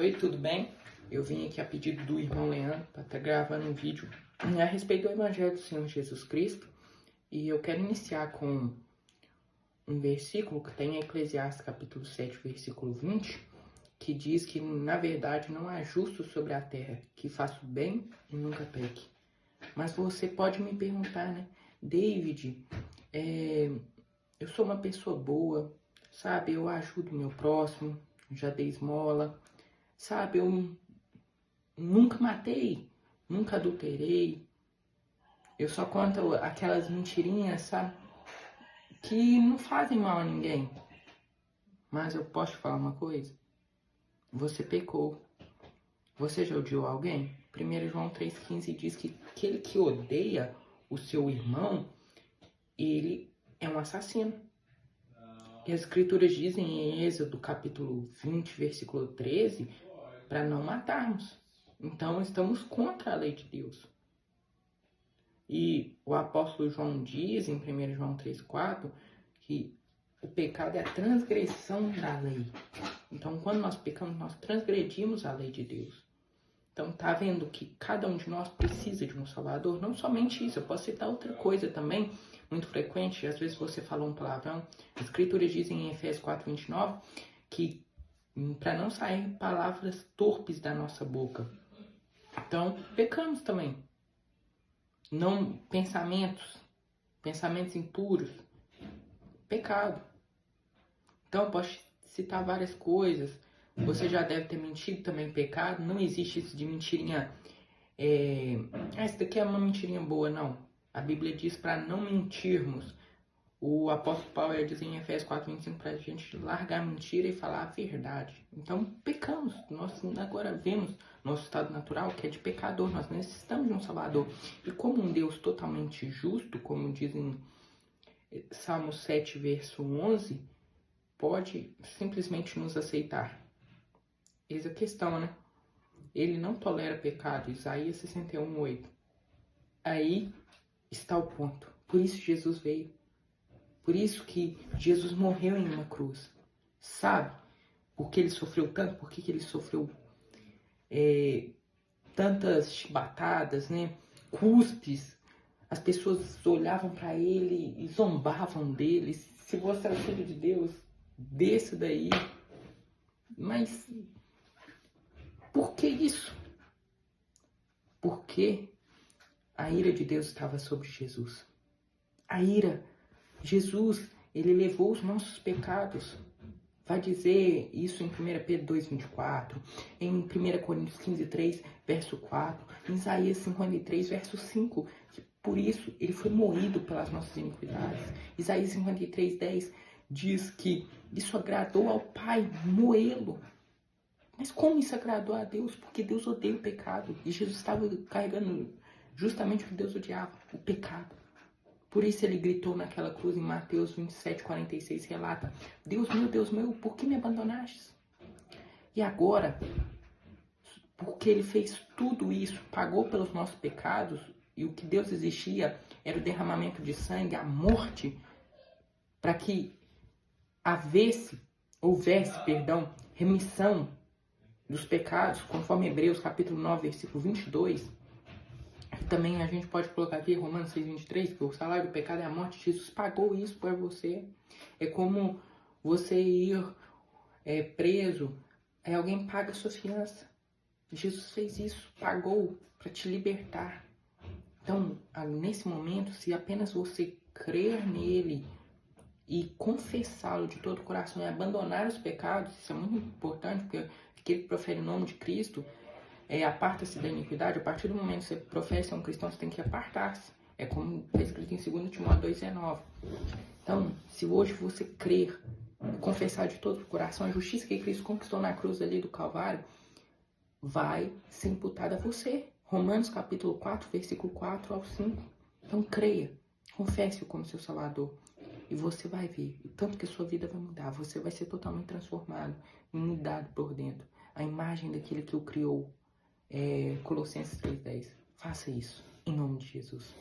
Oi, tudo bem? Eu vim aqui a pedido do irmão Leandro para estar gravando um vídeo a respeito do Evangelho do Senhor Jesus Cristo. E eu quero iniciar com um versículo que tem em Eclesiastes capítulo 7, versículo 20, que diz que, na verdade, não há justo sobre a terra que faça o bem e nunca peque. Mas você pode me perguntar, né? David, eu sou uma pessoa boa, sabe? Eu ajudo o meu próximo, já dei esmola, sabe? Eu nunca matei, nunca adulterei. Eu só conto aquelas mentirinhas, sabe? Que não fazem mal a ninguém. Mas eu posso te falar uma coisa? Você pecou. Você já odiou alguém? 1 João 3,15 diz que aquele que odeia o seu irmão, ele é um assassino. E as escrituras dizem em Êxodo capítulo 20, versículo 13, para não matarmos. Então estamos contra a lei de Deus. E o apóstolo João diz em 1 João 3,4 que o pecado é a transgressão da lei. Então quando nós pecamos, nós transgredimos a lei de Deus. Então tá vendo que cada um de nós precisa de um Salvador? Não somente isso, eu posso citar outra coisa também, muito frequente, às vezes você falou um palavrão. As escrituras dizem em Efésios 4,29 que para não sair palavras torpes da nossa boca. Então, pecamos também. Não pensamentos impuros, pecado. Então, eu posso citar várias coisas. Você já deve ter mentido também, pecado. Não existe isso de mentirinha. Essa daqui é uma mentirinha boa, não. A Bíblia diz para não mentirmos. O apóstolo Paulo ia dizer em Efésios 4,25 para a gente largar a mentira e falar a verdade. Então, pecamos. Nós agora vemos nosso estado natural, que é de pecador. Nós necessitamos de um Salvador. E como um Deus totalmente justo, como diz em Salmo 7, verso 11, pode simplesmente nos aceitar. Eis a questão, né? Ele não tolera pecado. Isaías 61:8. Aí está o ponto. Por isso Jesus veio. Por isso que Jesus morreu em uma cruz. Sabe? Porque ele sofreu tanto, porque ele sofreu tantas chibatadas, né? Cuspes. As pessoas olhavam para ele e zombavam dele. Se você é o filho de Deus, desça daí. Mas por que isso? Porque a ira de Deus estava sobre Jesus. A ira. Jesus, ele levou os nossos pecados. Vai dizer isso em 1 Pedro 2,24, em 1 Coríntios 15:3, verso 4, em Isaías 53, verso 5. Por isso, ele foi moído pelas nossas iniquidades. Isaías 53:10 diz que isso agradou ao Pai, moê-lo. Mas como isso agradou a Deus? Porque Deus odeia o pecado. E Jesus estava carregando justamente o que Deus odiava, o pecado. Por isso ele gritou naquela cruz em Mateus 27:46, relata: Deus meu, por que me abandonaste? E agora, porque ele fez tudo isso, pagou pelos nossos pecados, e o que Deus exigia era o derramamento de sangue, a morte, para que houvesse, remissão dos pecados, conforme Hebreus capítulo 9, versículo 22. Também a gente pode colocar aqui Romanos 6,23, que o salário do pecado é a morte. Jesus pagou isso por você. É como você ir preso, alguém paga a sua fiança. Jesus fez isso, pagou para te libertar. Então, nesse momento, se apenas você crer nele e confessá-lo de todo o coração e abandonar os pecados, isso é muito importante, porque aquele que profere o nome de Cristo aparta-se da iniquidade. A partir do momento que você professa ser um cristão, você tem que apartar-se. É como está escrito em 2 Timóteo 2,19. Então, se hoje você crer, confessar de todo o coração a justiça que Cristo conquistou na cruz ali do Calvário, vai ser imputada a você. Romanos capítulo 4, versículo 4 ao 5. Então, creia, confesse-o como seu Salvador. E você vai ver o tanto que a sua vida vai mudar. Você vai ser totalmente transformado, mudado por dentro. A imagem daquele que o criou. Colossenses 3:10. Faça isso, em nome de Jesus.